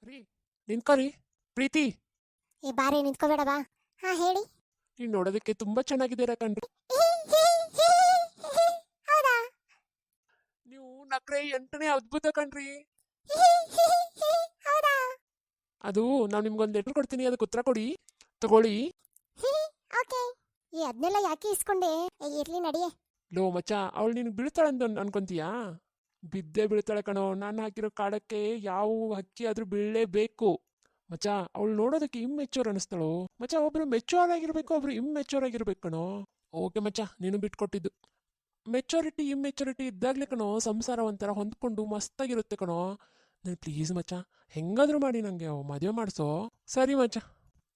ರೀ ನಿಂತ್ಕೋರಿ ಪ್ರೀತಿ. ಏ ಬಾರಿ ನಿಂತ್ಕೋಬೇಡ ಬಾ. ಹಾ ಹೇಳಿ. ನೀವ್ ನೋಡೋದಕ್ಕೆ ತುಂಬಾ ಚೆನ್ನಾಗಿದ್ದೀರಾ ಕಣ್ರಿ. ಹೌದಾ? ನೀವು ನಕ್ರೆ ಎಂಟನೇ ಅದ್ಭುತ ಕಣ್ರಿ. ಹೌದಾ? ಅದು ನಾವ್ ನಿಮ್ಗೊಂದ್ ಲೆಟರ್ ಕೊಡ್ತೀನಿ, ಅದಕ್ಕೆ ಉತ್ತರ ಕೊಡಿ, ತಗೊಳ್ಳಿ. ಓಕೆ. ಈ ಅದನ್ನೆಲ್ಲ ಯಾಕೆ ಇಸ್ಕೊಂಡೆ? ಇರ್ಲಿ ನಡಿಯೇ. ಲೋ ಮಚ್ಚ, ಅವಳು ನೀನು ಬೀಳ್ತಾಳೆ ಅಂತ ಅನ್ಕೊಂತೀಯಾ? ಬಿದ್ದೆ ಬೀಳ್ತಾಳೆ ಕಣೋ. ನಾನು ಹಾಕಿರೋ ಕಾಡಕ್ಕೆ ಯಾವ ಹಕ್ಕಿ ಆದ್ರೂ ಬೀಳಲೇಬೇಕು ಮಚ್ಚ. ಅವಳು ನೋಡೋದಕ್ಕೆ ಇಮ್ಮೆಚೂರ್ ಅನಿಸ್ತಾಳು ಮಚ್ಚ. ಒಬ್ರು ಮೆಚೂರ್ ಆಗಿರ್ಬೇಕು, ಒಬ್ರು ಇಮ್ಮೆಚೂರ್ ಆಗಿರ್ಬೇಕು ಕಣೋ. ಓಕೆ ಮಚ್ಚ, ನೀನು ಬಿಟ್ಕೊಟ್ಟಿದ್ದು. ಮೆಚೂರಿಟಿ ಇಮ್ಮೆಚೂರಿಟಿ ಇದ್ದಾಗ್ಲೇ ಕಣೋ ಸಂಸಾರ ಒಂಥರ ಹೊಂದ್ಕೊಂಡು ಮಸ್ತಾಗಿರುತ್ತೆ ಕಣೋ. ನಾನು ಪ್ಲೀಸ್ ಮಚ್ಚ, ಹೆಂಗಾದ್ರೂ ಮಾಡಿ ನಂಗೆ ಮದುವೆ ಮಾಡಿಸೋ. ಸರಿ ಮಚ್ಚ,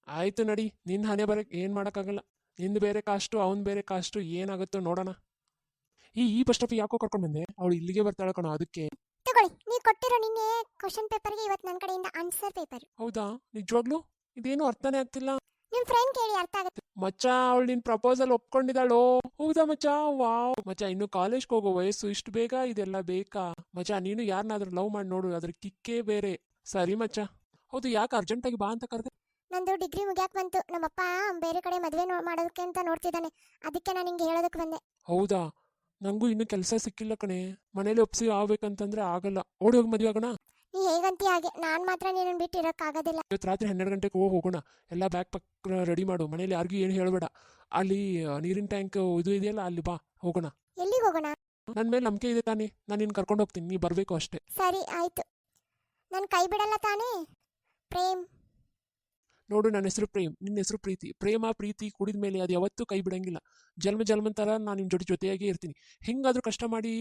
ಆಯ್ತು ನಡಿ. ನಿನ್ನ ಹಣೆ ಬರಕ್ಕೆ ಏನು ಮಾಡೋಕ್ಕಾಗಲ್ಲ. ನಿಂದು ಬೇರೆ ಕಾಸ್ಟು, ಅವ್ನು ಬೇರೆ ಕಾಸ್ಟು, ಏನಾಗುತ್ತೋ ನೋಡೋಣ. ಈ ಬಸ್ ಸ್ಟಾಪ್ ಯಾಕೋ ಕರ್ಕೊಂಡು ಬಂದೆ? ಅವಳು ಇಲ್ಲಿಗೆ ಬರ್ತಾಳೆ ಕಣೋ, ಅದಕ್ಕೆ. ತಗೊಳ್ಳಿ, ನೀವು ಕೊಟ್ಟಿರೋ ನಿನ್ನೆ ಕ್ವಶನ್ ಪೇಪರ್ಗೆ ಇವತ್ತು ನನ್ನ ಕಡೆಯಿಂದ ಆನ್ಸರ್ ಪೇಪರ್. ಹೌದಾ? ನಿಜವಾಗ್ಲೂ ಇದೇನು ಅರ್ಥನೇ ಆಗ್ತಿಲ್ಲ. ನಿಮ್ಮ ಫ್ರೆಂಡ್ ಕೇಳಿ ಅರ್ಥ ಆಗುತ್ತೆ. ಮಚ್ಚ, ಅವಳು ನಿನ್ ಪ್ರಪೋಸಲ್ ಒಪ್ಕೊಂಡಿದ್ದಾಳೋ? ಹೌದಾ ಮಚ್ಚ? ವಾವ್ ಮಚ್ಚ, ಇನ್ನು ಕಾಲೇಜ್ಗೆ ಹೋಗೋ ವಯಸ್ಸು, ಇಷ್ಟು ಬೇಗ ಇದೆಲ್ಲ ಬೇಕಾ ಮಚ್ಚ? ನೀನು ಯಾರನ್ನಾದ್ರೂ ಲವ್ ಮಾಡಿ ನೋಡು, ಅದ್ರ ಕಿಕ್ಕೇ ಬೇರೆ. ಸರಿ ಮಚ್ಚ. ಹೌದು, ಯಾಕೆ ಅರ್ಜೆಂಟಾಗಿ ಬಾ ಅಂತ ಕರೆದೆ? ನಂದು ಡಿಗ್ರಿ ಮುಗ್ಯಾಕ್ ಬಂತು. ನಮ್ಮಪ್ಪ ಬೇರೆ ಕಡೆ ಮದುವೆ ಮಾಡೋದಕ್ಕೆ ಅಂತ ನೋಡ್ತಿದ್ದಾನೆ, ಅದಕ್ಕೆ ನಾನು ಹಿಂಗೆ ಹೇಳೋದಕ್ಕೆ ಬಂದೆ. ಹೌದಾ? ನಂಗೂ ಇನ್ನು ಕೆಲಸ ಸಿಕ್ಕಿಲ್ಲ ಕಣೆ. ಮನೇಲಿ ಒಪ್ಸಿ ಆಗ್ಬೇಕಂತಂದ್ರೆ ಆಗಲ್ಲ. ಓಡಿ ಹೋಗಿ ಮದುವೆ ಆಗೋಣ. ನೀ ಹೇಗಂತಿ ಹಾಗೆ, ನಾನು ಮಾತ್ರ ನೀನು ಬಿಟ್ಟು ಇರೋಕ್ಕಾಗೋದಿಲ್ಲ. ಇವತ್ತು ರಾತ್ರಿ 12 ಗಂಟೆಗೆ ಹೋಗೋಣ. ಎಲ್ಲ ಬ್ಯಾಗ್ ಪಕ್ ರೆಡಿ ಮಾಡು. ಮನೇಲಿ ಯಾರಿಗೂ ಏನು ಹೇಳಬೇಡ. ಅಲ್ಲಿ ನೀರಿನ ಟ್ಯಾಂಕ್ ಇದು ಇದೆಯಲ್ಲ, ಅಲ್ಲಿ ಬಾ, ಹೋಗೋಣ. ಎಲ್ಲಿಗೆ ಹೋಗೋಣ? ನನ್ನ ಮೇಲೆ ನಂಬಿಕೆ ಇದೆ ತಾನೇ, ನಾನು ನಿನ್ನ ಕರ್ಕೊಂಡು ಹೋಗ್ತೀನಿ, ನೀ ಬರಬೇಕು ಅಷ್ಟೇ. ಸರಿ ಆಯ್ತು. ನಾನು ಕೈ ಬಿಡಲ್ಲ ತಾನೇ? ಪ್ರೇಮ್. ನೋಡು, ನನ್ನ ಹೆಸರು ಪ್ರೇಮ್, ನಿನ್ನ ಹೆಸರು ಪ್ರೀತಿ. ಪ್ರೇಮ ಪ್ರೀತಿ ಕುಡಿದ ಮೇಲೆ ಅದು ಯಾವತ್ತೂ ಕೈ ಬಿಡಂಗಿಲ್ಲ. ಜನ್ಮಂತರ ನಾನು ನಿಮ್ಮ ಜೊತೆಯಾಗೇ ಇರ್ತೀನಿ. ಹೆಂಗಾದ್ರೂ ಕಷ್ಟ ಮಾಡಿ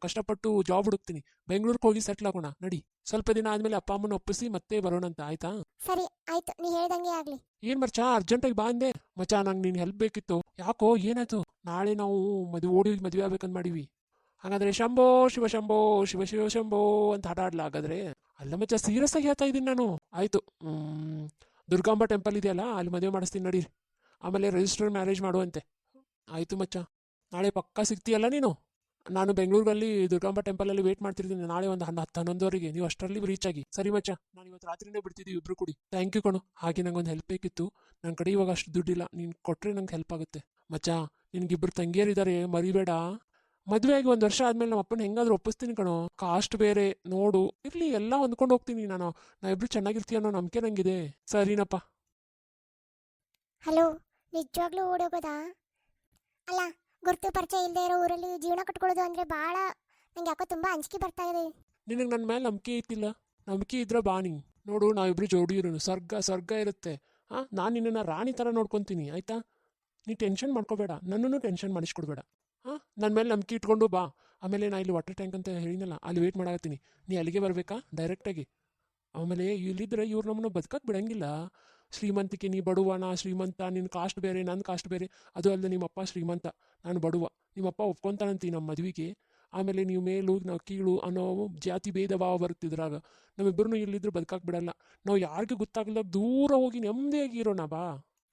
ಕಷ್ಟಪಟ್ಟು ಜಾಬ್ ಹುಡುಕ್ತೀನಿ. ಬೆಂಗಳೂರಿಗೆ ಹೋಗಿ ಸೆಟ್ಲ್ ಆಗೋಣ. ನಡಿ. ಸ್ವಲ್ಪ ದಿನ ಆದ್ಮೇಲೆ ಅಪ್ಪ ಅಮ್ಮನ ಒಪ್ಪಿಸಿ ಮತ್ತೆ ಬರೋಣಂತ, ಆಯ್ತಾ? ಸರಿ ಆಯ್ತು, ನೀ ಹೇಳ್ದಂಗೆ ಆಗ್ಲಿ. ಏನ್ ಮಚ್ಚ, ಅರ್ಜೆಂಟಾಗಿ ಬಾ ಅಂದೆ. ಮಚ್ಚ, ನಂಗೆ ನೀನು ಹೆಲ್ಪ್ ಬೇಕಿತ್ತು. ಯಾಕೋ, ಏನಾಯ್ತು? ನಾಳೆ ನಾವು ಓಡಿ ಮದುವೆ ಆಗ್ಬೇಕಂತ ಮಾಡೀವಿ. ಹಾಗಾದ್ರೆ ಶಂಭೋ ಶಿವ ಶಂಭೋ ಶಿವ ಶಿವ ಶಂಭೋ ಅಂತ ಹಾಡ ಆಡ್ಲಾ ಹಾಗಾದ್ರೆ? ಅಲ್ಲ ಮಚ್ಚ, ಸೀರಿಯಸ್ ಆಗಿ ಹೇಳ್ತಾ ಇದ್ದೀನಿ ನಾನು. ಆಯ್ತು, ದುರ್ಗಾಂಬ ಟೆಂಪಲ್ ಇದೆಯಲ್ಲ, ಅಲ್ಲಿ ಮದುವೆ ಮಾಡಿಸ್ತೀನಿ ನಡೀರಿ. ಆಮೇಲೆ ರಿಜಿಸ್ಟರ್ ಮ್ಯಾರೇಜ್ ಮಾಡುವಂತೆ. ಆಯಿತು ಮಚ್ಚ, ನಾಳೆ ಪಕ್ಕಾ ಸಿಗ್ತೀಯಲ್ಲ ನೀನು? ನಾನು ಬೆಂಗಳೂರಲ್ಲಿ ದುರ್ಗಾಂಬ ಟೆಂಪಲಲ್ಲಿ ವೇಟ್ ಮಾಡ್ತಿರ್ತೀನಿ. ನಾಳೆ ಒಂದು 10-11ವರೆಗೆ ನೀವು ಅಷ್ಟರಲ್ಲಿ ರೀಚ್ ಆಗಿ. ಸರಿ ಮಚ್ಚ, ನಾನು ಇವತ್ತು ರಾತ್ರಿನೇ ಬಿಡ್ತಿದ್ದೀವಿ ಇಬ್ರು ಕೂಡಿ. ಥ್ಯಾಂಕ್ ಯು ಕಣು. ಹಾಗೆ ನಂಗೆ ಒಂದು ಹೆಲ್ಪ್ ಬೇಕಿತ್ತು. ನನ್ನ ಕಡೆ ಇವಾಗ ಅಷ್ಟು ದುಡ್ಡಿಲ್ಲ, ನೀನು ಕೊಟ್ಟರೆ ನಂಗೆ ಹೆಲ್ಪ್ ಆಗುತ್ತೆ. ಮಚ್ಚ, ನಿನ್ಗಿಬ್ರು ತಂಗಿಯರಿದ್ದಾರೆ, ಮರಿಬೇಡ. ಮದುವೆ ಆಗಿ 1 ವರ್ಷ ಆದ್ಮೇಲೆ ನಮ್ಮ ಅಪ್ಪನ ಹೆಂಗಾದ್ರೂ ಒಪ್ಪಿಸ್ತೀನಿ ಕಣೋ. ಕಾಸ್ಟ್ ಬೇರೆ ನೋಡು. ಇರ್ಲಿ, ಎಲ್ಲ ಹೊಂದ್ಕೊಂಡು ಹೋಗ್ತೀನಿ. ನಾವಿಬ್ರು ಚೆನ್ನಾಗಿರ್ತೀವಿ ಅನ್ನೋ ನಂಬಿಕೆ ನಂಗಿದೆ. ಸರಿನಪ್ಪ. ಹಲೋ, ನಿಜವಾಗ್ಲೂ ಓಡೋಗೋದಾ? ಅಲ್ಲ, ಗುರ್ತು ಪರಿಚಯ ಇಲ್ಲದೆ ಇರೋ ಊರಲ್ಲಿ ಜೀವನ ಕಟ್ಕೊಳ್ಳೋದು ಅಂದ್ರೆ ಭಾಳ ನಂಗೆ ಯಾಕೋ ತುಂಬಾ ಅಂಜಿಕೆ ಬರ್ತಾ ಇದೆ. ನಿನಗೆ ನನ್ನ ಮೇಲೆ ನಂಬಿಕೆ ಐತಿಲ್ಲ? ನಂಬಿಕೆ ಇದ್ರೆ ಬಾಣಿ. ನೋಡು, ನಾವಿಬ್ರು ಜೋಡಿ ಇರೋನು. ಸ್ವರ್ಗ ಇರುತ್ತೆ. ನಾನು ನಿನ್ನನ್ನು ರಾಣಿ ಥರ ನೋಡ್ಕೊತೀನಿ, ಆಯ್ತಾ? ನೀ ಟೆನ್ಷನ್ ಮಾಡ್ಕೋಬೇಡ, ನನ್ನನ್ನು ಟೆನ್ಷನ್ ಮಾಡಿಸ್ಕೊಡ್ಬೇಡ. ನನ್ನ ಮೇಲೆ ನಂಬಿಕೆ ಇಟ್ಕೊಂಡು ಬಾ. ಆಮೇಲೆ ನಾ ಇಲ್ಲಿ ವಾಟರ್ ಟ್ಯಾಂಕ್ ಅಂತ ಹೇಳಿನಲ್ಲ, ಅಲ್ಲಿ ವೇಟ್ ಮಾಡಾಕತ್ತೀನಿ. ನೀ ಅಲ್ಲಿಗೆ ಬರಬೇಕಾ ಡೈರೆಕ್ಟಾಗಿ? ಆಮೇಲೆ ಇಲ್ಲಿದ್ರೆ ಇವ್ರು ನಮ್ಮನ್ನು ಬದುಕಕ್ಕೆ ಬಿಡಂಗಿಲ್ಲ. ಶ್ರೀಮಂತಿಕೆ, ನೀ ಬಡವ, ನಾ ಶ್ರೀಮಂತ. ನಿನ್ನ ಕಾಸ್ಟ್ ಬೇರೆ, ನನ್ನ ಕಾಸ್ಟ್ ಬೇರೆ. ಅದು ಅಲ್ಲದೆ ನಿಮ್ಮಪ್ಪ ಶ್ರೀಮಂತ, ನಾನು ಬಡವ. ನಿಮ್ಮಪ್ಪ ಒಪ್ಕೊಂತಾನಂತೀವಿ ನಮ್ಮ ಮದುವೆಗೆ. ಆಮೇಲೆ ನೀವು ಮೇಲು ನಾವು ಕೀಳು ಅನ್ನೋ ಜಾತಿ ಭೇದ ಭಾವ ಬರುತ್ತಿದ್ರಾಗ ನಮ್ಮಿಬ್ಬರನ್ನು ಇಲ್ಲಿದ್ರು ಬದುಕಕ್ಕೆ ಬಿಡಲ್ಲ. ನಾವು ಯಾರಿಗೂ ಗೊತ್ತಾಗಲ್ಲ, ದೂರ ಹೋಗಿ ನೆಮ್ಮದಿಯಾಗಿ ಇರೋಣ ಬಾ.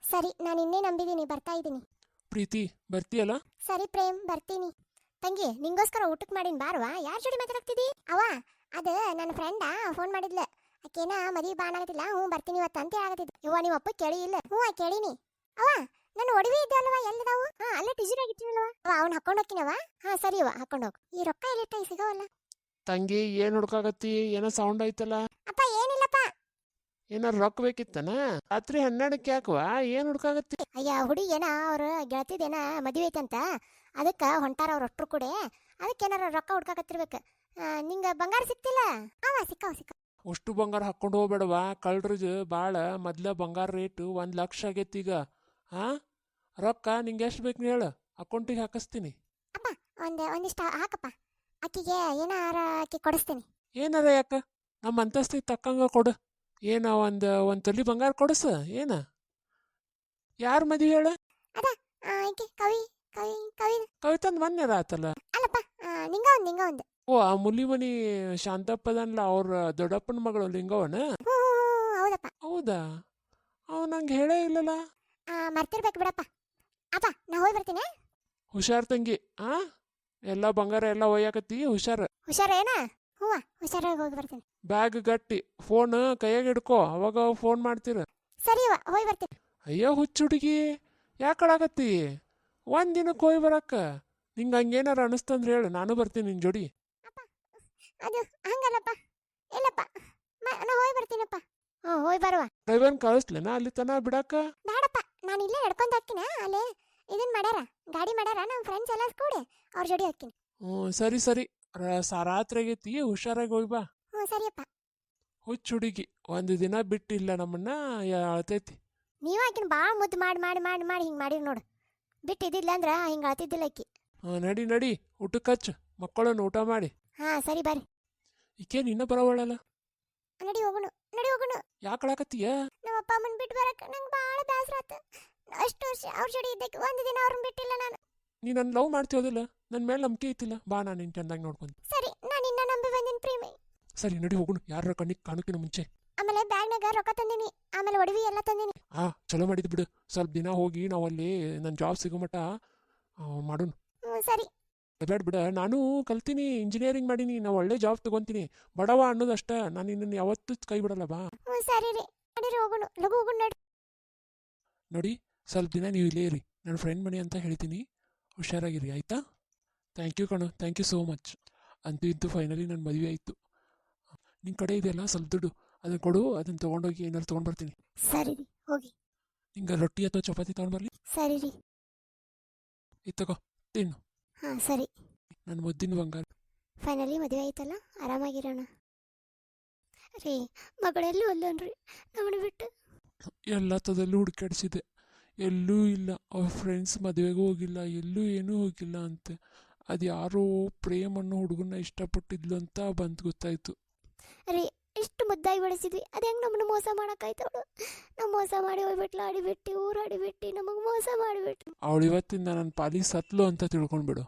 ಸರಿ, ನಾನು ಇನ್ನೇ ನಂಬಿದ್ದೀನಿ, ಬರ್ತಾ ಇದ್ದೀನಿ. ಪ್ರೀತಿ, ಬರ್ತೀಯಲ್ಲ? ಸರಿ ಪ್ರೇಮ್, ಬರ್ತೀನಿ. ತಂಗಿ, ನಿಂಗೋಸ್ಕರ ಊಟಕ್ಕೆ ಮಾಡಿನ ಬಾರ್ವಾ. ಯಾರ ಜೋಡಿ ಮಾತಾಡ್ತಿದ್ದಿ? ಅದು ನನ್ನ ಫ್ರೆಂಡ ಫೋನ್ ಮಾಡಿದ್ಲ. ಆಕೇನ ಮದುವೆ ಬಾ ಆಗತ್ತಿಲ್ಲ. ಬರ್ತೀನಿ ಇವತ್ತು ಅಂತ ಹೇಳಾಗತ್ತಿದ್ದ. ಇವ್ವ, ನಿಮ್ಮ ಅಪ್ಪ ಕೇಳಿ ಇಲ್ಲ? ಕೇಳೀನಿ. ನನ್ನ ಒಡವೆ ಇದ್ದ ಅಲ್ವಾ, ಎಲ್ಲದಾವು? ಅಲ್ಲೇ ಟಿಜರಾಗಿ ಇಟ್ಟಿನಲ್ವ? ಅವ್ನು ಹಾಕೊಂಡು ಹೋಗ್ತೀನವ. ಸರಿ ಹಾಕೊಂಡು ಹೋಗು. ಈ ರೊಕ್ಕ ಎಲ್ಲಿಟ್ಟ ಸಿಗವಲ್ಲ. ತಂಗಿ, ಏನ್ ಹುಡ್ಕಾಗತ್ತಿ? ಏನೋ ಸೌಂಡ್ ಆಯ್ತಲ್ಲ. ಅಪ್ಪ ಏನಿಲ್ಲಪ್ಪ. ಏನಾರು ರೊಕ್ಕ ಬೇಕಿತ್ತನ? ರಾತ್ರಿ 12ಕ್ಕೆ ಯಾಕವ? ಏನ್ ಹುಡ್ಕಾಗತ್ತಿ? ಅಯ್ಯ, ಹುಡುಗೇನ ಅವ್ರ ಗೆಳತಿದೇನ ಮದುವೆ ಐತಂತ, ಅದಕ್ಕೆ ಹೊಂಟಾರ ಅವ್ರ ಒಟ್ರು ಕೂಡ. ಅದಕ್ಕೆ ಏನಾರ ರೊಕ್ಕ ಹುಡ್ಕಾಕತ್ತಿರ್ಬೇಕು. ನಿಂಗೆ ಬಂಗಾರ ಸಿಕ್ತಿಲ್ಲ? ಸಿಕ್ಕಾವ. ಅಷ್ಟು ಬಂಗಾರ ಹಾಕೊಂಡು ಹೋಗ್ಬೇಡವಾ, ಕಳ್ರಜ್ ಬಾಳ. ಮೊದ್ಲ ಬಂಗಾರ ರೇಟು 1 ಲಕ್ಷ ಆಗೈತಿ ಈಗ. ರೊಕ್ಕ ನಿಂಗೆ ಎಷ್ಟು ಬೇಕು ಹೇಳು, ಅಕೌಂಟಿಗೆ ಹಾಕಿಸ್ತೀನಿ. ಅಪ್ಪ, ಒಂದಿಷ್ಟು ಹಾಕಪ್ಪ. ಆಕಿಗೆ ಏನಾರ ಆಕಿ ಕೊಡಿಸ್ತೀನಿ. ಏನಾರ ಯಾಕ, ನಮ್ಮ ಅಂತಸ್ತಿಗೆ ತಕ್ಕಂಗ ಕೊಡು. ಏನ ಒಂದು ತೊಲಿ ಬಂಗಾರ ಕೊಡಿಸ. ಏನ ಯಾರ ಮದುವೆ ಹೇಳ? ಕವಿತಂದ್ ಮೊನ್ನೆ ಆತಲ್ಲ. ಅಲ್ಲಪ್ಪ, ನಿಂಗ ಒಂದು. ಓ, ಆ ಮುಲಿಮನಿ ಶಾಂತಪ್ಪದನ್ಲ, ಅವ್ರ ದೊಡ್ಡಪ್ಪನ ಮಗಳು ಲಿಂಗವನ? ಹೌದಪ್ಪ. ಹೌದಾ? ಅವ್ ನಂಗೆ ಹೇಳೇ ಇಲ್ಲಲ್ಲ. ಮರ್ತಿರ್ಬೇಕು ಬಿಡಪ್ಪ. ಅಪ್ಪ, ನಾ ಹೋಗಿ ಬರ್ತೀನಿ. ಹುಷಾರ್ ತಂಗಿ. ಎಲ್ಲ ಬಂಗಾರ ಎಲ್ಲ ಒಯ್ಯಾಕತ್ತಿ, ಹುಷಾರ. ಹುಷಾರೇನ? ಹುಷಾರಾಗಿ ಹೋಗಿ ಬರ್ತೀನಿ. ಬ್ಯಾಗ್ ಗಟ್ಟಿ ಫೋನ್ ಕೈಯಾಗ ಹಿಡ್ಕೋ ಅವಾಗ ಫೋನ್ ಮಾಡ್ತೀರ. ಸರಿ ಅವ್ವ ಹೋಗಿ ಬರ್ತೀನಿ. ಅಯ್ಯೋ ಹುಚ್ಚು ಹುಡುಗಿ ಯಾಕಳಾಗತ್ತಿ ಒಂದಿನಕ್ಕೆ ಹೋಗಿ ಬರಕ್ಕ. ನಿಂಗೆ ಹಂಗೇನಾರ ಅನಿಸ್ತಂದ್ರೆ ಹೇಳು, ನಾನು ಬರ್ತೀನಿ ನಿನ್ನ ಜೋಡಿ. ಅಪ್ಪ ಅದು ಹಂಗಲ್ಲಪ್ಪ. ಇಲ್ಲಪ್ಪ ನಾ ಹೋಗಿ ಬರ್ತೀನಪ್ಪ. ಹ್ಞೂ ಹೋಗಿ ಬರುವ. ಡ್ರೈವರ್ನ ಕಳಿಸ್ಲೇನಾ ಅಲ್ಲಿ ತನ ಬಿಡಾಕ? ಬೇಡಪ್ಪ ನಾನು ಇಲ್ಲೇ ನಡ್ಕೊಂಡು ಹಾಕಿನ. ಅಲ್ಲೇ ಇದನ್ನ ಮಾಡ್ಯಾರ, ಗಾಡಿ ಮಾಡ್ಯಾರ ನಮ್ಮ ಫ್ರೆಂಡ್ಸ್ ಎಲ್ಲ ಕೂಡಿ ಅವ್ರ ಜೋಡಿ ಹಾಕಿನಿ. ಹ್ಞೂ ಸರಿ ಸರಿ, ರಾತ್ರಿ ಆಗೈತಿ ಹುಷಾರಾಗಿ ಹೋಗಿ ಬಾ. ಹ್ಞೂ ಸರಿಯಪ್ಪ. ಹುಚ್ಚು ಹುಡುಗಿ ಒಂದು ದಿನ ಬಿಟ್ಟಿಲ್ಲ ನಮ್ಮನ್ನ ಅಳ್ತೈತಿ. ನೀವು ಆಕಿನ ಭಾಳ ಮುದ್ದು ಮಾಡಿ ಮಾಡಿ ಮಾಡಿ ಮಾಡಿ ಹಿಂಗೆ ಮಾಡಿರಿ ನೋಡು. ಬಿಟ್ಟಿದ್ದಿಲ್ಲ ಅಂದ್ರೆ ಹಿಂಗೆ ಅಳ್ತಿದ್ದಿಲ್ಲ ಆಕಿ. ಹಾಂ ನಡಿ ನಡಿ, ಊಟಕ್ಕೆ ಹಚ್ಚು ಮಕ್ಕಳನ್ನು ಊಟ ಮಾಡಿ. ಹಾಂ ಸರಿ ಬರ್ರಿ. ಈಕೆ ನಿನ್ನ ಬರವಳಲ್ಲ, ನಡಿ ಹೋಗೋಣ ನಡಿ ಹೋಗೋಣ. ಯಾಕಳಾಕತ್ತೀಯ? ನಮ್ಮ ಅಪ್ಪ ಅಮ್ಮನ ಬಿಟ್ಟು ಬರಕ್ಕೆ ನಂಗೆ ಭಾಳ ಬೇಸರ ಆಯ್ತು. ಅಷ್ಟು ವರ್ಷ ಅವ್ರ ಜೋಡಿ ಇದ್ದಕ್ಕೆ ಒಂದು ದಿನ ಅವ್ರನ್ನ ಬಿಟ್ಟಿಲ್ಲ ನಾನು. ನೀ ನನ್ನ ಲವ್ ಮಾಡ್ತೀಯೋದಿಲ್ಲ, ನನ್ನ ಮೇಲೆ ನಂಬಿಕೆ ಐತಿಲ್ಲ, ಬಾ ನಾನು ನಿನ್ನ ಚಂದಾಗಿ ನೋಡ್ಕೊಂಡು. ಸರಿ ನಾನು ಇನ್ನ ನಂಬಿ ಬಂದಿನಿ ಪ್ರೇಮಿ. ಸರಿ ನಡಿ ಹೋಗೋಣ, ಯಾರ ಕಣ್ಣಿಗೆ ಕಾಣೋಕಿನ ಮುಂಚೆ. ಆಮೇಲೆ ಬ್ಯಾಗ್ನಾಗ ರೊಕ್ಕ ತಂದಿನಿ, ಆಮೇಲೆ ಒಡವಿ ಎಲ್ಲ ತಂದಿನಿ. ಚಲೋ ಮಾಡಿದ್ ಬಿಡು. ಸ್ವಲ್ಪ ದಿನ ಹೋಗಿ ನಾವು ಅಲ್ಲಿ ನನ್ನ ಜಾಬ್ ಸಿಗೋ ಮಟ್ಟ ಮಾಡೋಣ. ಹ್ಞೂ ಸರಿ. ಬೇಡ ಬಿಡ, ನಾನು ಕಲ್ತೀನಿ, ಇಂಜಿನಿಯರಿಂಗ್ ಮಾಡೀನಿ, ನಾವು ಒಳ್ಳೆ ಜಾಬ್ ತಗೊಂತೀನಿ. ಬಡವ ಅನ್ನೋದಷ್ಟ, ನಾನು ನಿನ್ನನ್ನು ಯಾವತ್ತೂ ಕೈ ಬಿಡಲ್ಲ. ಬಾ. ಹ್ಞೂ ಸರಿ ರೀ, ನಡೀರಿ ಹೋಗೋಣ, ಲಘು ಹೋಗೋಣ ನಡಿ. ನೋಡಿ ಸ್ವಲ್ಪ ದಿನ ನೀವು ಇಲ್ಲೇ ಇರಿ, ನನ್ನ ಫ್ರೆಂಡ್ ಮನೆ ಅಂತ ಹೇಳ್ತೀನಿ, ಹುಷಾರಾಗಿರಿ ಆಯಿತಾ? ಥ್ಯಾಂಕ್ ಯು ಕಣೋ, ಥ್ಯಾಂಕ್ ಯು ಸೋ ಮಚ್. ಅಂತೂ ಇಂತೂ ಫೈನಲಿ ನನ್ನ ಮದುವೆ ಆಯಿತು. ನಿನ್ನ ಕಡೆ ಇದೆಯಲ್ಲ ಸ್ವಲ್ಪ ದುಡ್ಡು, ಅದನ್ನು ಕೊಡು, ಅದನ್ನು ತೊಗೊಂಡೋಗಿ ಏನಾದ್ರು ತೊಗೊಂಡ್ಬರ್ತೀನಿ. ಸರಿ ರೀ ಹೋಗಿ. ನಿಂಗೆ ರೊಟ್ಟಿ ಅಥವಾ ಚಪಾತಿ ತೊಗೊಂಡ್ಬರ್ಲಿ? ಸರಿ ರೀ. ಇದು ತಗೋ ತಿನ್ನು. ಹಾಂ ಸರಿ. ನನ್ನ ಮುದ್ದಿನ ಬಂಗಾರ. ಫೈನಲಿ ಮದುವೆ ಆಯ್ತಲ್ಲ, ಆರಾಮಾಗಿರೋಣ ರೀ. ಮಗಳೆಲ್ಲೂ ಅಲ್ಲನ್ರಿ ನಮ್ಮನ್ನ ಬಿಟ್ಟು. ಎಲ್ಲ ತದಲ್ಲೂ ಹುಡುಕಾಡಿಸಿದೆ, ಎಲ್ಲೂ ಇಲ್ಲ. ಅವ್ರ ಫ್ರೆಂಡ್ಸ್ ಮದುವೆಗೂ ಹೋಗಿಲ್ಲ, ಎಲ್ಲೂ ಏನೂ ಹೋಗಿಲ್ಲ ಅಂತೆ. ಅದು ಯಾರೋ ಪ್ರೇಮ್ ಅನ್ನೋ ಹುಡುಗನ್ನ ಇಷ್ಟಪಟ್ಟಿದ್ಲು ಅಂತ ಬಂತು ಗೊತ್ತಾಯ್ತು ರೀ. ಇಷ್ಟು ಮುದ್ದಾಗಿ ಬೆಳೆಸಿದ್ವಿ, ಅದು ಹೆಂಗೆ ನಮ್ಮನ್ನು ಮೋಸ ಮಾಡೋಕ್ಕಾಯ್ತವಳು. ನಾವು ಮೋಸ ಮಾಡಿ ಹೋಗ್ಬಿಟ್ಲು, ಆಡಿಬಿಟ್ಟು ಊರಾಡಿಬಿಟ್ಟು ನಮಗೆ ಮೋಸ ಮಾಡಿಬಿಟ್ಟು. ಅವಳು ಇವತ್ತಿಂದ ನನ್ನ ಪಾಲಿ ಸತ್ಲು ಅಂತ ತಿಳ್ಕೊಂಡ್ಬಿಡು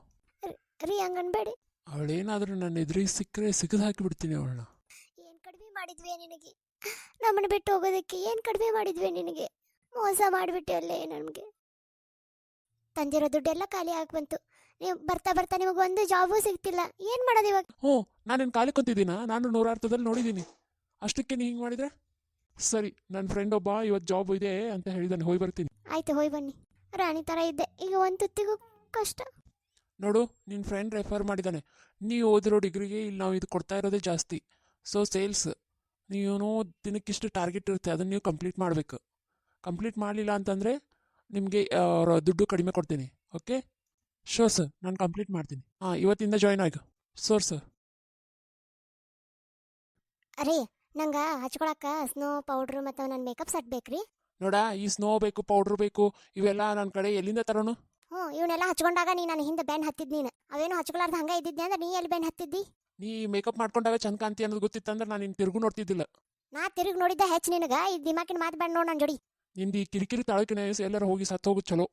ರೀ. ಹಂಗನ್ಬೇಡಿ. ಅವಳೇನಾದರೂ ನನ್ನ ಎದುರಿಗೆ ಸಿಕ್ಕರೆ ಸಿಗದು ಹಾಕಿಬಿಡ್ತೀನಿ ಅವಳನ್ನ. ಏನು ಕಡಿಮೆ ಮಾಡಿದ್ವಿ ನಿನಗೆ, ನಮ್ಮನ್ನು ಬಿಟ್ಟು ಹೋಗೋದಕ್ಕೆ ಏನು ಕಡಿಮೆ ಮಾಡಿದ್ವಿ ನಿನಗೆ. ಮೋಸ ಮಾಡಿಬಿಟ್ಟು ಅಲ್ಲೇ ನಮಗೆ. ತಂದಿರೋ ದುಡ್ಡೆಲ್ಲ ಖಾಲಿ ಆಗಿ ಬಂತು. ನೀವು ಬರ್ತಾ ಬರ್ತಾ ನಿಮಗೆ ಒಂದು ಜಾಬು ಸಿಗ್ತಿಲ್ಲ, ಏನು ಮಾಡೋದು ಇವಾಗ? ಹ್ಞೂ ನಾನೇನು ಖಾಲಿ ಕುಂತಿದ್ದೀನ? ನಾನು ನೂರಾರ್ಥದಲ್ಲಿ ನೋಡಿದ್ದೀನಿ. ಅಷ್ಟಕ್ಕೆ ನೀ ಹಿಂಗೆ ಮಾಡಿದ್ರೆ ಸರಿ. ನನ್ನ ಫ್ರೆಂಡ್ ಒಬ್ಬ ಇವತ್ತು ಜಾಬ್ ಇದೆ ಅಂತ ಹೇಳಿದಾನೆ, ಹೋಗಿ ಬರ್ತೀನಿ. ಆಯ್ತು ಹೋಗಿ ಬನ್ನಿ. ರಾಣಿ ಥರ ಇದ್ದೆ, ಈಗ ಒಂದು ತುತ್ತಿಗೂ ಕಷ್ಟ. ನೋಡು, ನಿನ್ನ ಫ್ರೆಂಡ್ ರೆಫರ್ ಮಾಡಿದ್ದಾನೆ. ನೀವು ಓದಿರೋ ಡಿಗ್ರಿಗೆ ಇಲ್ಲಿ ನಾವು ಇದು ಕೊಡ್ತಾ ಇರೋದೇ ಜಾಸ್ತಿ. ಸೊ ಸೇಲ್ಸ್ ನೀವು ದಿನಕ್ಕಿಷ್ಟು ಟಾರ್ಗೆಟ್ ಇರುತ್ತೆ, ಅದನ್ನು ನೀವು ಕಂಪ್ಲೀಟ್ ಮಾಡಬೇಕು. ಕಂಪ್ಲೀಟ್ ಮಾಡಲಿಲ್ಲ ಅಂತಂದರೆ ನಿಮಗೆ ದುಡ್ಡು ಕಡಿಮೆ ಕೊಡ್ತೀನಿ. ಓಕೆ ಶೋರ್ ಸರ್, ನಾನು ಕಂಪ್ಲೀಟ್ ಮಾಡ್ತೀನಿ. ಇವತ್ತಿಂದ ಜಾಯ್ನ್ ಆಗ. ಸರ್ ರೀ, ನಂಗೆ ಹಚ್ಕೊಳಕ್ಕೆ ಸ್ನೋ ಪೌಡ್ರು ಮತ್ತು ನನ್ನ ಮೇಕಪ್ ಸೆಟ್ ಬೇಕ್ರಿ. ನೋಡ, ಈ ಸ್ನೋ ಬೇಕು, ಪೌಡ್ರ್ ಬೇಕು, ಇವೆಲ್ಲ ನನ್ನ ಕಡೆ ಎಲ್ಲಿಂದ ತರೋನು? ಹ್ಞೂ ಇವನ್ನೆಲ್ಲ ಹಚ್ಕೊಂಡಾಗ ನೀ ನನ್ನ ಹಿಂದೆ ಬೆನ್ ಹತ್ತಿದ್ ನೀನು. ಅವೇನು ಹಚ್ಕೊಳಾರ್ದು ಹಂಗೆ ಇದ್ದಿದ್ದೆ ಅಂದ್ರೆ ನೀ ಎಲ್ಲಿ ಬೆನ್ ಹತ್ತಿದ್ದಿ? ನೀ ಮೇಕಪ್ ಮಾಡ್ಕೊಂಡಾಗ ಚಂದ ಕಾಂತಿ ಅನ್ನೋದು ಗೊತ್ತಿತ್ತಂದ್ರೆ ನಾನು ನಿನ್ನ ತಿರುಗು ನೋಡ್ತಿದ್ದಿಲ್ಲ. ನಾ ತಿರುಗಿ ನೋಡಿದ್ದ ಹೆಚ್ಚು ನಿನಗೆ. ಈ ದಿಮಾಕಿನ ಮಾತು ಬೇಡ ನೋಡು ನನ್ನ ಜೋಡಿ. ನಿಂದು ಈ ಕಿರಿಕಿರಿ ತಾಳಕಿನ ಎಲ್ಲರೂ ಹೋಗಿ ಸತ್ತು ಹೋಗುದು ಚಲೋ.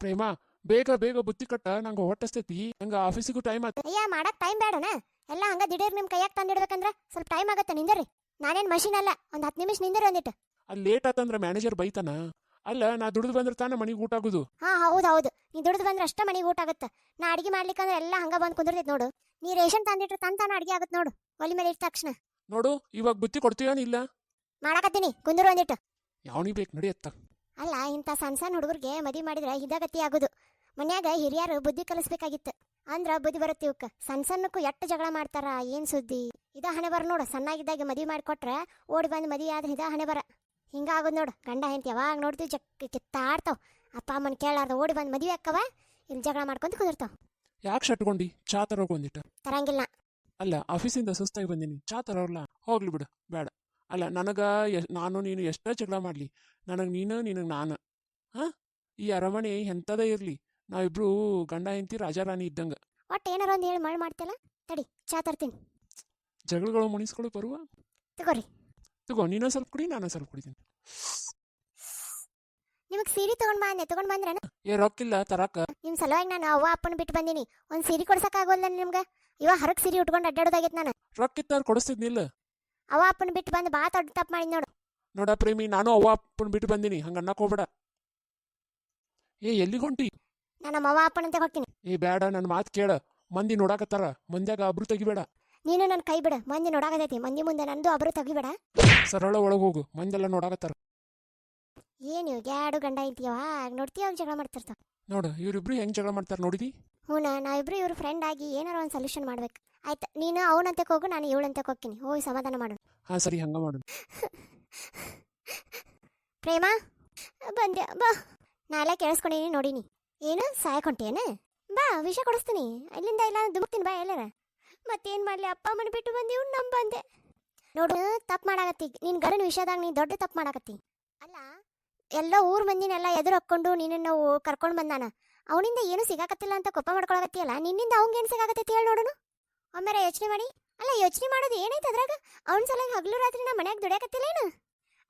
ಪ್ರೇಮ, ಬೇಗ ಬೇಗ ಬುತ್ತಿ ಕಟ್ಟ, ನಂಗೆ ಹೊಟ್ಟಸ್ತೈತಿ, ನಂಗೆ ಆಫೀಸಿಗೂ ಟೈಮ್ ಆಯ್ತು. ಅಯ್ಯ ಮಾಡಕ್ಕೆ ಟೈಮ್ ಬೇಡನ? ಎಲ್ಲ ಹಂಗೆ ದಿಢೀರ್ ನಿಮ್ಮ ಕೈಯಾಗ ತಂದಿಡ್ಬೇಕಂದ್ರೆ ಸ್ವಲ್ಪ ಟೈಮ್ ಆಗತ್ತೆ. ನಿಂದರಿ, ನಾನೇನು ಮಷೀನ್ ಅಲ್ಲ. ಒಂದು 10 ನಿಮಿಷ ನಿಂದಿರಿ ಒಂದಿಟ್ಟು. ಅಲ್ಲಿ ಲೇಟ್ ಆತಂದ್ರೆ ಮ್ಯಾನೇಜರ್ ಬೈತಾನ. ಅಲ್ಲ, ನಾ ದುಡಿದು ಬಂದ್ರೆ ತಾನೇ ಮನೆಗೆ ಊಟ ಆಗೋದು. ಹಾಂ ಹೌದು, ನೀ ದುಡಿದು ಬಂದ್ರೆ ಅಷ್ಟೇ ಮನೆಗೆ ಊಟ ಆಗುತ್ತೆ. ನಾ ಅಡಿಗೆ ಮಾಡ್ಲಿಕ್ಕಂದ್ರೆ ಎಲ್ಲ ಹಂಗೆ ಬಂದು ಕುಂದಿರ್ತೈತೆ ನೋಡು. ನೀ ರೇಷನ್ ತಂದಿಟ್ರೆ ತಾನ ಅಡಿಗೆ ಆಗುತ್ತೆ ನೋಡು, ಒಲಿ ಮೇಲೆ ಇಟ್ಟ ತಕ್ಷಣ. ನೋಡು, ಇವಾಗ ಬುತ್ತಿ ಕೊಡ್ತೀಯನಿಲ್ಲ? ಮಾಡಕತ್ತೀನಿ, ಕುಂದಿರು ಒಂದಿಟ್ಟು. ಯಾವನಿಗೆ ಬೇಕು ನಡಿ ಅತ್ತ. ಅಲ್ಲ, ಇಂಥ ಸಣ್ಣ ಸಣ್ಣ ಹುಡುಗರಿಗೆ ಮದುವೆ ಮಾಡಿದ್ರೆ ಇದಾಗತಿ ಆಗೋದು. ಮನ್ಯಾಗ ಹಿರಿಯರು ಬುದ್ಧಿ ಕಲಿಸ್ಬೇಕಾಗಿತ್ತು, ಅಂದ್ರ ಬುದ್ಧಿ ಬರುತ್ತೆ ಇವಕ್ಕೆ. ಸಣ್ಣ ಸಣ್ಣಕ್ಕೂ ಎಷ್ಟು ಜಗಳ ಮಾಡ್ತಾರ, ಏನು ಸುದ್ದಿ. ಇದ ಹಣೆ ಬರ ನೋಡು. ಸಣ್ಣಾಗಿದ್ದಾಗ ಮದುವೆ ಮಾಡಿಕೊಟ್ರೆ ಓಡಿ ಬಂದು ಮದುವೆ ಆದ್ರೆ ಇದ ಹಣೆ ಬರ. ಹಿಂಗಾಗೋದು ನೋಡು. ಗಂಡ ಹೆಂಡತಿ ಯಾವಾಗ ನೋಡ್ತೀವಿ ಕಿತ್ತಾಡ್ತಾವ. ಅಪ್ಪ ಅಮ್ಮನ ಕೇಳಾರ್ದ ಓಡಿ ಬಂದು ಮದುವೆ ಅಕ್ಕವ, ಇಲ್ಲಿ ಜಗಳ ಮಾಡ್ಕೊಂತ ಕುದಿರ್ತಾವ. ಯಾಕೆ ಶಟ್ಕೊಂಡಿ? ಚಾ ತರೋಗೊಂದಿಟ್ಟ. ತರಂಗಿಲ್ಲ. ಅಲ್ಲ, ಆಫೀಸಿಂದ ಸುಸ್ತಾಗಿ ಬಂದೀನಿ, ಚಾ ತರೋಲ್ಲ. ಹೋಗ್ಲಿ ಬಿಡು, ಬೇಡ. ಅಲ್ಲ, ನನಗೆ ನಾನು ನೀನು ಎಷ್ಟೇ ಜಗಳ ಮಾಡಲಿ, ನನಗೆ ನೀನು, ನಿನಗೆ ನಾನು. ಈ ಅರಮನೆ ಎಂಥದೇ ಇರಲಿ, ನಾವಿಬ್ರು ಗಂಡ ಹೆಂಡತಿ ರಾಜಾರಾಣಿ ಇದ್ದಂಗೆ. ಒಟ್ಟು ಏನಾರ ಒಂದು ಹೇಳಿ ಮಳೆ ಮಾಡ್ತಿಲ್ಲ. ತಡಿ, ಚಾ ತರ್ತೀನಿ. ಜಗಳಗಳು ಮುನಿಸ್ಕೊಳ್ಳಿ ಬರುವ. ತಗೋರಿ. ತಗೋ, ನೀನು ಸ್ವಲ್ಪ ಕುಡಿ, ನಾನು ಸ್ವಲ್ಪ ಕುಡಿತೀನಿ. ನಿಮಗೆ ಸೀರೆ ತಗೊಂಡ್ ಬಂದ್ರೇನ? ರೊಕ್ಕಿಲ್ಲ ತರಾಕ. ನಿಮ್ಮ ಸಲುವಾಗಿ ನಾನು ಅವ್ವ ಅಪ್ಪನ ಬಿಟ್ಟು ಬಂದೀನಿ. ಒಂದು ಸೀರೆ ಕೊಡ್ಸಕ್ಕಾಗೋಲ್ಲ ನಿಮ್ಗೆ. ಇವಾಗ ಹೊರಗೆ ಸೀರೆ ಉಟ್ಕೊಂಡು ಅಡ್ಡಾಡೋದಾಗೈತೆ ನಾನು. ರೊಕ್ಕಿತ್ತಾರ ಕೊಡಿಸ್ತಿದ್ನಿಲ್ಲ. ಅವ್ವ ಅಪ್ಪನ ಬಿಟ್ಟು ಬಂದು ಬಾ ದೊಡ್ಡ ತಪ್ಪು ಮಾಡಿ ನೋಡು. ನೋಡ ಪ್ರೇಮಿ, ನಾನು ಅವ್ವ ಅಪ್ಪನ ಬಿಟ್ಟು ಬಂದೀನಿ, ಹಂಗೆ ಅನ್ನಕ್ಕೆ ಹೋಗ್ಬೇಡ. ಎಲ್ಲಿಗೆ ಹೊಂಟಿ? ನಾನು ನಮ್ಮ ಅವ್ವ ಅಪ್ಪನಂತೆ ಹೋಗ್ತೀನಿ. ಬೇಡ, ನನ್ನ ಮಾತು ಕೇಳ. ಮಂದಿ ನೋಡಾಕತ್ತಾರ, ಮಂದ್ಯಾಗ ಅಬ್ರು ತೆಗಿಬೇಡ. ನೀನು ನನ್ನ ಕೈ ಬಿಡ, ಮಂದಿ ನೋಡಾಕತೈತಿ. ಮಂದಿ ಮುಂದೆ ನಂದು ಅಬ್ರು ತೆಗಿಬೇಡ. ಸರಳ ಒಳಗೆ ಹೋಗು, ಮಂದೆಲ್ಲ ನೋಡಾಕತ್ತಾರ. ಏನು ಗ್ಯಾಡು ಗಂಡ ಐತಿಯವ, ನೋಡ್ತೀಯ ಜಗಳ ಮಾಡ್ತಿರ್ತಾವ. ನೋಡು ಇವ್ರಿಬ್ರು ಹೆಂಗ್ ಜಗಳ ಮಾಡ್ತಾರೆ ನೋಡಿದಿ. ಹ್ಞೂ ನಾವಿಬ್ರು ಇವ್ರ ಫ್ರೆಂಡ್ ಆಗಿ ಏನಾರ ಒಂದು ಸೊಲ್ಯೂಷನ್ ಮಾಡ್ಬೇಕು. ಆಯ್ತು, ನೀನು ಅವನಂತಕ್ಕೆ ಹೋಗು, ನಾನು ಇವಳಂತಕ್ಕೆ ಹೋಗ್ತೀನಿ. ಹೋಗಿ ಸಮಾಧಾನ ಮಾಡು. ಹಾ ಸರಿ, ಹಂಗ ಮಾಡು. ಪ್ರೇಮ ಬಂದೆ ಬಾ. ನಾಳೆ ಕೇಳಿಸ್ಕೊಂಡಿನಿ ನೋಡಿನಿ. ಏನು ಸಾಯಕೊಂಟೇನು? ಬಾ ವಿಷ ಕೊಡಿಸ್ತೀನಿ. ಇಲ್ಲಿಂದ ಇಲ್ಲ ದುಮಕ್ತೀನಿ ಬಾ ಎಲ್ಲಾರ. ಮತ್ತೇನು ಮಾಡಲಿ, ಅಪ್ಪ ಅಮ್ಮನ ಬಿಟ್ಟು ಬಂದೀವ್, ನಮ್ಮ ಬಂದೆ. ನೋಡು ತಪ್ಪು ಮಾಡಾಕತ್ತಿ ನಿನ್ನ ಗಂಡನ ವಿಷಯದಾಗ. ನೀನು ದೊಡ್ಡ ತಪ್ಪು ಮಾಡಾಕತ್ತಿ. ಅಲ್ಲ, ಎಲ್ಲ ಊರ್ ಮಂದಿನೆಲ್ಲ ಎದುರು ಹಾಕ್ಕೊಂಡು ನಿನ್ನನ್ನು ಕರ್ಕೊಂಡು ಬಂದಾನ. ಅವನಿಂದ ಏನು ಸಿಗಾಕತ್ತಿಲ್ಲ ಅಂತ ಕೋಪ ಮಾಡ್ಕೊಳಕತ್ತಿಯಲ್ಲ, ನಿನ್ನಿಂದ ಅವಂಗೇನು ಸಿಗಾಕತ್ತೈತಿ ಹೇಳಿ ನೋಡೋಣ. ಒಮ್ಮೆರ ಯೋಚನೆ ಮಾಡಿ. ಅಲ್ಲ, ಯೋಚನೆ ಮಾಡೋದು ಏನೈತೆ ಅದ್ರಾಗ? ಅವ್ನ ಸಲಂಗೆ ಹಗಲು ರಾತ್ರಿ ನಾ ಮನ್ಯಾಗ ದುಡಿಯಾಕತ್ತಿಲ್ಲ ಏನು?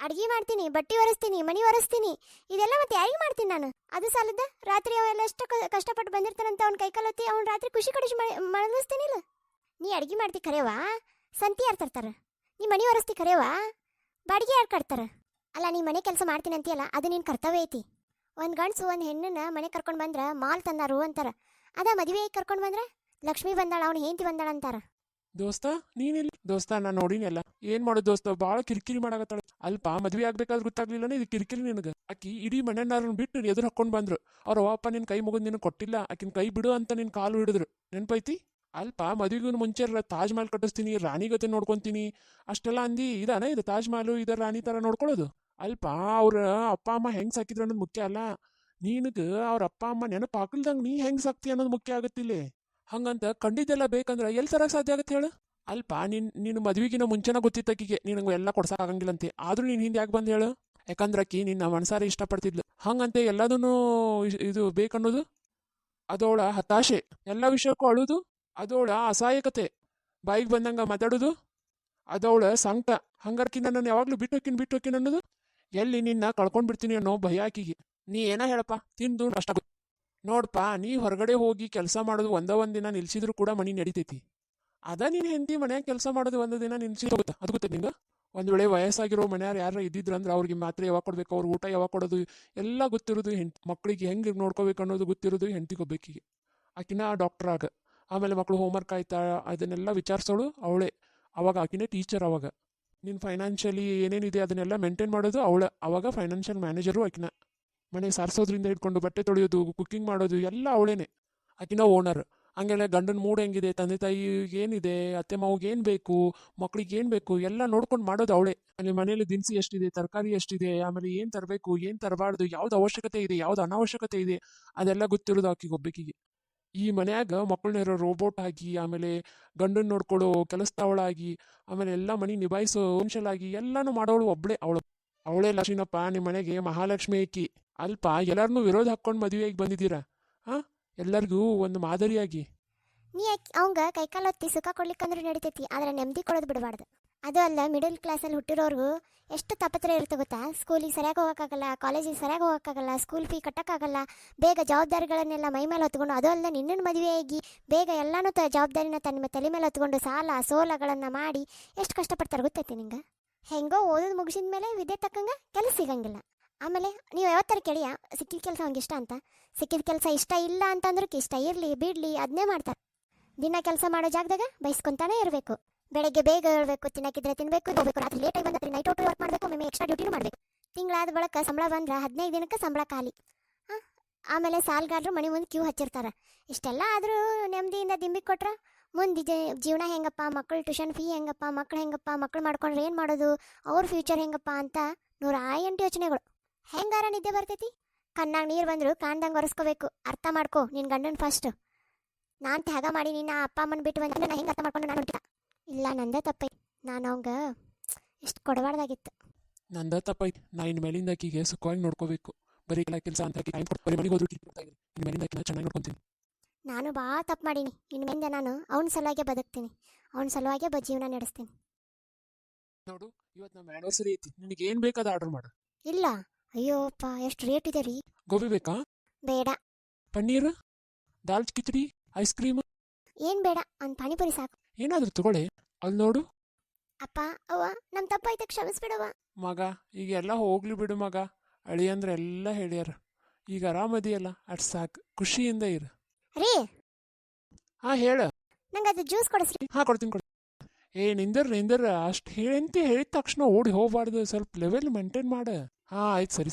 ಅಡ್ಗೆ ಮಾಡ್ತೀನಿ, ಬಟ್ಟೆ ಒರೆಸ್ತೀನಿ, ಮನೆ ಒರೆಸ್ತೀನಿ, ಇದೆಲ್ಲ ಮತ್ತೆ ಯಾರಿಗೆ ಮಾಡ್ತೀನಿ ನಾನು? ಅದು ಸಾಲದ ರಾತ್ರಿ ಅವೆಲ್ಲ ಎಷ್ಟು ಕಷ್ಟಪಟ್ಟು ಬಂದಿರ್ತಾನಂತ ಅವ್ನ ಕೈಕಾಲತ್ತಿ ಅವ್ನ ರಾತ್ರಿ ಖುಷಿ ಕಡಿಸಿ ಮಳಗಿಸ್ತೀನಿಲ್ಲ. ನೀ ಅಡ್ಗೆ ಮಾಡ್ತಿ ಕರೆಯವಾ, ಸಂತಿ ಯಾರು ತರ್ತಾರ? ನೀ ಮನೆ ಒರೆಸ್ತಿ ಕರೆಯವಾ, ಬಾಡಿಗೆ ಯಾರು ಕಟ್ತಾರ? ಅಲ್ಲ, ನೀ ಮನೆ ಕೆಲಸ ಮಾಡ್ತೀನಿ ಅಂತೀಯಲ್ಲ, ಅದು ನಿನ್ನ ಕರ್ತವ್ಯ ಐತಿ. ಒಂದು ಗಂಡ್ಸು ಒಂದು ಹೆಣ್ಣನ್ನ ಮನೆ ಕರ್ಕೊಂಡು ಬಂದ್ರೆ ಮಾಲ್ ತಂದಾರು ಅಂತಾರ. ಅದ ಮದುವೆಗೆ ಕರ್ಕೊಂಡು ಬಂದ್ರೆ ಲಕ್ಷ್ಮಿ ಬಂದಾಳ, ಅವ್ನ ಹೆಂಡತಿ ಬಂದಾಳ ಅಂತಾರ. ದೋಸ್ತ ನೀನಿಲ್ಲ ದೋಸ್ತ, ನಾನು ನೋಡಿನೆಲ್ಲ. ಏನ್ ಮಾಡೋದು ದೋಸ್ತ, ಭಾಳ ಕಿರಿಕಿರಿ ಮಾಡಾಕತ್ತಾಳ. ಅಲ್ಪ ಮದ್ವೆ ಆಗ್ಬೇಕಾದ್ರೆ ಗೊತ್ತಾಗ್ಲಿಲ್ಲ ಇದು ಕಿರಿಕಿರಿ ನಿನಗೆ. ಆಕಿ ಇಡೀ ಮನೆಯನ್ನಾರನ್ನ ಬಿಟ್ಟು ಎದುರು ಹಾಕೊಂಡು ಬಂದ್ರು. ಅವ್ರ ಅಪ್ಪ ನಿನ್ ಕೈ ಮುಗಿದ್ ನಿನಗೆ ಕೊಟ್ಟಿಲ್ಲ, ಆಕಿನ ಕೈ ಬಿಡು ಅಂತ ನಿನ್ ಕಾಲು ಹಿಡಿದ್ರು. ನೆನ್ಪೈತಿ? ಅಲ್ಪ ಮದುವೆಗೂ ಮುಂಚೆ ತಾಜ್ ಮಹಲ್ ಕಟ್ಟಿಸ್ತೀನಿ, ರಾಣಿ ಗತೆ ನೋಡ್ಕೊಂತೀನಿ ಅಷ್ಟೆಲ್ಲ ಅಂದಿ. ಇದಾನ ಇದು ತಾಜ್ ಮಹಲ್, ಇದ ರಾಣಿ ತರ ನೋಡ್ಕೊಳ್ಳೋದು? ಅಲ್ಪ ಅವ್ರ ಅಪ್ಪ ಅಮ್ಮ ಹೆಂಗ್ ಸಾಕಿದ್ರು ಅನ್ನೋದು ಮುಖ್ಯ ಅಲ್ಲ, ನೀನಗ ಅವ್ರ ಅಪ್ಪ ಅಮ್ಮ ನೆನಪು ಹಾಕಲ್ದಂಗ ನೀ ಹೆಂಗ್ ಸಾಕ್ತಿ ಅನ್ನೋದು ಮುಖ್ಯ ಆಗತ್ತಿಲ್ಲ. ಹಂಗಂತ ಕಂಡಿದ್ದೆಲ್ಲ ಬೇಕಂದ್ರ ಎಲ್ಲಿ ತರಕ್ ಸಾಧ್ಯ ಆಗತ್ತೆ ಹೇಳು? ಅಲ್ಪ ನಿನ್ನ ಮದ್ವಿಗಿನ ಮುಂಚೆನ ಗೊತ್ತಿತ್ತಕ್ಕಿಗೆ ನಿನಗೆ ಎಲ್ಲ ಕೊಡ್ಸಕ್ ಆಗಂಗಿಲ್ಲಂತೆ. ಆದ್ರೂ ನೀನ್ ಹಿಂದೆ ಯಾಕೆ ಬಂದು ಹೇಳು? ಯಾಕಂದ್ರೆ ಆಕಿ ನಿನ್ನ ಮನಸಾರಿ ಇಷ್ಟಪಡ್ತಿದ್ಲು. ಹಂಗಂತೆ ಎಲ್ಲದನ್ನು ಇದು ಬೇಕನ್ನೋದು ಅದೋಳ ಹತಾಶೆ. ಎಲ್ಲ ವಿಷಯಕ್ಕೂ ಅಳುದು ಅದೋಳ ಅಸಹಾಯಕತೆ. ಬಾಯಿಗೆ ಬಂದಂಗ ಮಾತಾಡೋದು ಅದವಳ ಸಂಕಟ. ಹಂಗಾರ್ಕಿ ನನ್ನನ್ನು ಯಾವಾಗ್ಲೂ ಬಿಟ್ಟು ಹೋಕಿನ್ ಅನ್ನೋದು. ಎಲ್ಲಿ ನಿನ್ನ ಕಳ್ಕೊಂಡ್ ಬಿಡ್ತೀನಿ ಅನ್ನೋ ಭಯ ಆಕಿಗೆ. ನೀ ಏನ ಹೇಳಪ್ಪ, ತಿಂದು ಅಷ್ಟ ನೋಡ್ಪಾ, ನೀ ಹೊರಗಡೆ ಹೋಗಿ ಕೆಲಸ ಮಾಡೋದು ಒಂದ್ ದಿನ ನಿಲ್ಸಿದ್ರು ಕೂಡ ಮನಿ ನಡಿತೈತಿ. ಅದ ನೀನ್ ಹೆಂಡತಿ ಮನ್ಯಾಗ ಕೆಲಸ ಮಾಡೋದು ಒಂದು ದಿನ ನಿಲ್ಸಿ ಹೋಗುತ್ತಾ? ಅದು ಗೊತ್ತ ನಿಂಗ? ಒಂದ್ ವೇಳೆ ವಯಸ್ಸಾಗಿರೋ ಮನೆಯಾರು ಯಾರು ಇದ್ದಿದ್ರಂದ್ರೆ ಅವ್ರಿಗೆ ಮಾತ್ರ ಯಾವಾಗ ಕೊಡ್ಬೇಕು, ಅವ್ರ ಊಟ ಯಾವಾಗ ಕೊಡೋದು ಎಲ್ಲ ಗೊತ್ತಿರೋದು ಮಕ್ಳಿಗೆ ಹೆಂಗೆ ನೋಡ್ಕೋಬೇಕು ಅನ್ನೋದು ಗೊತ್ತಿರೋದು ಹೆಂಡತಿಗೊಬ್ಬೇಕಿಗೆ. ಆಕಿನ ಡಾಕ್ಟರ್ ಆಗ, ಆಮೇಲೆ ಮಕ್ಕಳು ಹೋಮ್ವರ್ಕ್ ಆಯ್ತಾ ಅದನ್ನೆಲ್ಲ ವಿಚಾರಿಸೋಳು ಅವಳೇ. ಅವಾಗ ಆಕಿನೇ ಟೀಚರ್. ಅವಾಗ ನಿನ್ನ ಫೈನಾನ್ಷಿಯಲಿ ಏನೇನಿದೆ ಅದನ್ನೆಲ್ಲ ಮೇಂಟೈನ್ ಮಾಡೋದು ಅವಳ. ಅವಾಗ ಫೈನಾನ್ಷಿಯಲ್ ಮ್ಯಾನೇಜರು ಆಕಿನ. ಮನೆ ಸಾರಿಸೋದ್ರಿಂದ ಹಿಡ್ಕೊಂಡು ಬಟ್ಟೆ ತೊಳೆಯೋದು, ಕುಕ್ಕಿಂಗ್ ಮಾಡೋದು ಎಲ್ಲ ಅವಳೇನೆ. ಆಕಿನ ಓನರ್. ಹಂಗೆಲ್ಲ ಗಂಡನ ಮೂಡ್ ಹೆಂಗಿದೆ, ತಂದೆ ತಾಯಿಗೆ ಏನಿದೆ, ಅತ್ತೆ ಮಾವಿಗೆ ಏನು ಬೇಕು, ಮಕ್ಳಿಗೆ ಏನು ಬೇಕು ಎಲ್ಲ ನೋಡ್ಕೊಂಡು ಮಾಡೋದು ಅವಳೇ. ಅಲ್ಲಿ ಮನೇಲಿ ದಿನಸಿ ಎಷ್ಟಿದೆ, ತರಕಾರಿ ಎಷ್ಟಿದೆ, ಆಮೇಲೆ ಏನು ತರಬೇಕು, ಏನು ತರಬಾರ್ದು, ಯಾವ್ದು ಅವಶ್ಯಕತೆ ಇದೆ, ಯಾವ್ದು ಅನಾವಶ್ಯಕತೆ ಇದೆ ಅದೆಲ್ಲ ಗೊತ್ತಿರೋದು ಆಕಿಗೊಬ್ಬೇಕಿಗೆ. ಈ ಮನ್ಯಾಗ ಮಕ್ಕಳನ್ನ ರೋಬೋಟ್ ಆಗಿ, ಆಮೇಲೆ ಗಂಡನ್ ನೋಡ್ಕೊಳ್ಳೋ ಕೆಲಸದವಳಾಗಿ, ಆಮೇಲೆ ಎಲ್ಲ ಮನೆ ನಿಭಾಯಿಸೋ ಆಗಿ ಎಲ್ಲಾನು ಮಾಡೋಳು ಒಬ್ಳೆ. ಅವಳೇ ಲಕ್ಷ್ಮೀನಪ್ಪ ನಿಮ್ಮ ಮನೆಗೆ ಮಹಾಲಕ್ಷ್ಮಿ ಐಕಿ. ಅಲ್ಪ ಎಲ್ಲಾರನ್ನೂ ವಿರೋಧ ಹಾಕೊಂಡು ಮದುವೆಯಾಗಿ ಬಂದಿದ್ದೀರಾ. ಹಾ, ಎಲ್ಲರಿಗೂ ಒಂದು ಮಾದರಿಯಾಗಿ. ನೀ ಅವಂಗ ಕೈಕಾಲೊತ್ತಿ ಸುಖ ಕೊಡ್ಲಿಕ್ಕಂದ್ರೆ ನಡಿತೈತಿ, ಆದ್ರೆ ನೆಮ್ಮದಿ ಕೊಡೋದು ಬಿಡಬಾರ್ದು. ಅದು ಅಲ್ಲ, ಮಿಡಲ್ ಕ್ಲಾಸಲ್ಲಿ ಹುಟ್ಟಿರೋರ್ಗು ಎಷ್ಟು ತಾಪತ್ರೆ ಇರುತ್ತೆ ಗೊತ್ತಾ? ಸ್ಕೂಲಿಗೆ ಸರಿಯಾಗಿ ಹೋಗೋಕ್ಕಾಗಲ್ಲ, ಕಾಲೇಜಿಗೆ ಸರಿಯಾಗಿ ಹೋಗೋಕ್ಕಾಗಲ್ಲ, ಸ್ಕೂಲ್ ಫೀ ಕಟ್ಟೋಕ್ಕಾಗಲ್ಲ, ಬೇಗ ಜವಾಬ್ದಾರಿಗಳನ್ನೆಲ್ಲ ಮೈ ಮೇಲೆ ಹೊತ್ಕೊಂಡು, ಅದು ಅಲ್ಲ ನಿನ್ನನ್ನು ಮದುವೆಯಾಗಿ ಬೇಗ ಎಲ್ಲನೂ ಜವಾಬ್ದಾರಿನ ತನ್ನ ತಲೆ ಮೇಲೆ ಹೊತ್ಕೊಂಡು ಸಾಲ ಸೋಲಗಳನ್ನು ಮಾಡಿ ಎಷ್ಟು ಕಷ್ಟಪಡ್ತಾರೆ ಗೊತ್ತೈತಿ ನಿಂಗೆ? ಹೆಂಗೋ ಓದೋದು ಮುಗಿಸಿದ ಮೇಲೆ ವಿದ್ಯೆ ತಕ್ಕಂಗೆ ಕೆಲಸ ಸಿಗಂಗಿಲ್ಲ. ಆಮೇಲೆ ನೀವು ಯಾವತ್ತರ ಕೇಳಿಯ ಸಿಕ್ಕಿದ ಕೆಲಸ ಅವ್ನಿಗೆ ಇಷ್ಟ ಅಂತ? ಸಿಕ್ಕಿದ ಕೆಲಸ ಇಷ್ಟ ಇಲ್ಲ ಅಂತಂದ್ರೆ ಇಷ್ಟ ಇರಲಿ ಬಿಡಲಿ ಅದನ್ನೇ ಮಾಡ್ತಾರೆ. ದಿನ ಕೆಲಸ ಮಾಡೋ ಜಾಗದಾಗ ಬಯಸ್ಕೊಂತಾನೆ ಇರಬೇಕು. ಬೆಳಗ್ಗೆ ಬೇಗ ಹೇಳ್ಬೇಕು, ತಿನ್ನಕ್ಕಿದ್ರೆ ತಿನ್ಬೇಕು, ಹೋಗ್ಬೇಕು, ರಾತ್ರಿ ಲೇಟಾಗಿ ಬಂದ್ರೆ ನೈಟ್ ಔಟ್ ವರ್ಕ್ ಮಾಡಬೇಕು, ಒಮ್ಮೆ ಎಕ್ಸ್ಟ್ರಾ ಡ್ಯೂಟಿನೂ ಮಾಡಬೇಕು. ತಿಂಗಳಾದ ಬಳಿಕ ಸಂಬಳ ಬಂದ್ರೆ 15 ದಿನಕ್ಕೆ ಸಂಬಳ ಖಾಲಿ. ಆಮೇಲೆ ಸಾಲ್ಗಾರರು ಮನೆ ಮುಂದೆ ಕ್ಯೂ ಹಚ್ಚಿರ್ತಾರೆ. ಇಷ್ಟೆಲ್ಲ ಆದರೂ ನೆಮ್ಮದಿಯಿಂದ ದಿಂಬಿಗೆ ಕೊಟ್ರೆ ಮುಂದೆ ಜೀವನ ಹೆಂಗಪ್ಪ, ಮಕ್ಕಳು ಟ್ಯೂಷನ್ ಫೀ ಹೆಂಗಪ್ಪ, ಮಕ್ಕಳು ಮಾಡ್ಕೊಂಡ್ರೆ ಏನು ಮಾಡೋದು, ಅವ್ರ ಫ್ಯೂಚರ್ ಹೆಂಗಪ್ಪ ಅಂತ 108 ಯೋಚನೆಗಳು. ಹೆಂಗಾರ ನಿದ್ದೆ ಬರ್ತೈತಿ? ಕಣ್ಣಾಗ ನೀರು ಬಂದ್ರು ಕಾಣ್ದಂಗೆ ಒರೆಸ್ಕೋಬೇಕು. ಅರ್ಥ ಮಾಡ್ಕೋ ನಿನ್ನ ಗಂಡನ ಫಸ್ಟ್. ನಾನು ತ್ಯಾಗ ಮಾಡಿ ನಿನ್ನ ಅಪ್ಪ ಅಮ್ಮನ ಬಿಟ್ಟು ಬಂದ್ರೆ ನಾನು ಹೆಂಗೆ ಅರ್ಥ ಮಾಡ್ಕೊಂಡು ನಾನು ಹೊಂಟಿಲ್ಲ. ಇಲ್ಲ, ನಂದೇ ತಪ್ಪೈತಿ. ನಾನು ಅವಂಗ ಇಷ್ಟು ಕೊಡಬಾರ್ದಾಗಿತ್ತು. ನಂದ ತಪ್ಪೈತಿ. ನಾ ಇನ್ನು ಮೇಲಿಂದ ಆಕಿಗೆ ಸುಖವಾಗಿ ನೋಡ್ಕೋಬೇಕು. ಬರೀ ಕೆಲಸ ಅಂತ ಟೈಮ್ ಕೊಟ್ಟು ಮನೆಗೆ ಹೋದ್ರು ಇನ್ನು ಮೇಲಿಂದ ಆಕಿನ ಚೆನ್ನಾಗಿ ನೋಡ್ಕೊತೀನಿ. ನಾನು ಭಾಳ ತಪ್ಪು ಮಾಡೀನಿ. ಇನ್ನು ಮುಂದೆ ನಾನು ಅವನ ಸಲುವಾಗೆ ಬದುಕ್ತೀನಿ, ಅವನ ಸಲುವಾಗೆ ಜೀವನ ನಡೆಸ್ತೀನಿ. ನೋಡು, ಇವತ್ತು ನಮ್ಮ ಆ್ಯನಿವರ್ಸರಿ ಐತಿ. ನಿನಗೆ ಏನು ಬೇಕಾದ ಆರ್ಡರ್ ಮಾಡು. ಇಲ್ಲ, ಅಯ್ಯೋಪ್ಪ ಎಷ್ಟು ರೇಟ್ ಇದೆ ರೀ. ಗೋಬಿ ಬೇಕಾ? ಬೇಡ. ಪನ್ನೀರ್, ದಾಲ್ ಕಿಚಡಿ, ಐಸ್ ಕ್ರೀಮ್ ಏನು ಬೇಡ, ಒಂದು ಪಾನಿಪುರಿ ಸಾಕು. ಏನಾದರೂ ತಗೊಳ್ಳಿ. ಅಲ್ಲಿ ನೋಡು. ಅಪ್ಪ ಅವ್ವ, ನಮ್ಮ ತಪ್ಪಾಯ್ತು, ಕ್ಷಮಿಸ್ಬಿಡವ. ಮಗ, ಈಗ ಎಲ್ಲ ಹೋಗ್ಲಿ ಬಿಡು ಮಗ. ಅಳಿ ಅಂದ್ರೆ ಎಲ್ಲ ಹೇಳ್ಯಾರ. ಈಗ ಆರಾಮದಿಯಲ್ಲ, ಅಷ್ಟು ಸಾಕು. ಖುಷಿಯಿಂದ ಇರು. ರೀ, ಹಾ ಹೇಳ. ನಂಗೆ ಅದು ಜ್ಯೂಸ್ ಕೊಡಿಸ್ರಿ. ಹಾ ಕೊಡ್ತೀನಿ. ನಿಂದರ್ ಅಷ್ಟು ಹೇಳಿದ ತಕ್ಷಣ ಓಡಿ ಹೋಗ್ಬಾರ್ದು, ಸ್ವಲ್ಪ ಲೆವೆಲ್ ಮೇಂಟೈನ್ ಮಾಡ. ಹಾ ಆಯ್ತು, ಸರಿ.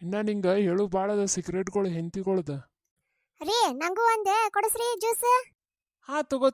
ಇನ್ನ ನಿಂಗೆ ಹೇಳು ಭಾಳ ಅದ ಸಿಗರೇಟ್ಗಳು ಹೆಂತಿಗಳದ. ರೀ ನಂಗೂ ಒಂದೇ ಕೊಡಿಸ್ರಿ ಜ್ಯೂಸ್. ಹಾ ತಗೋ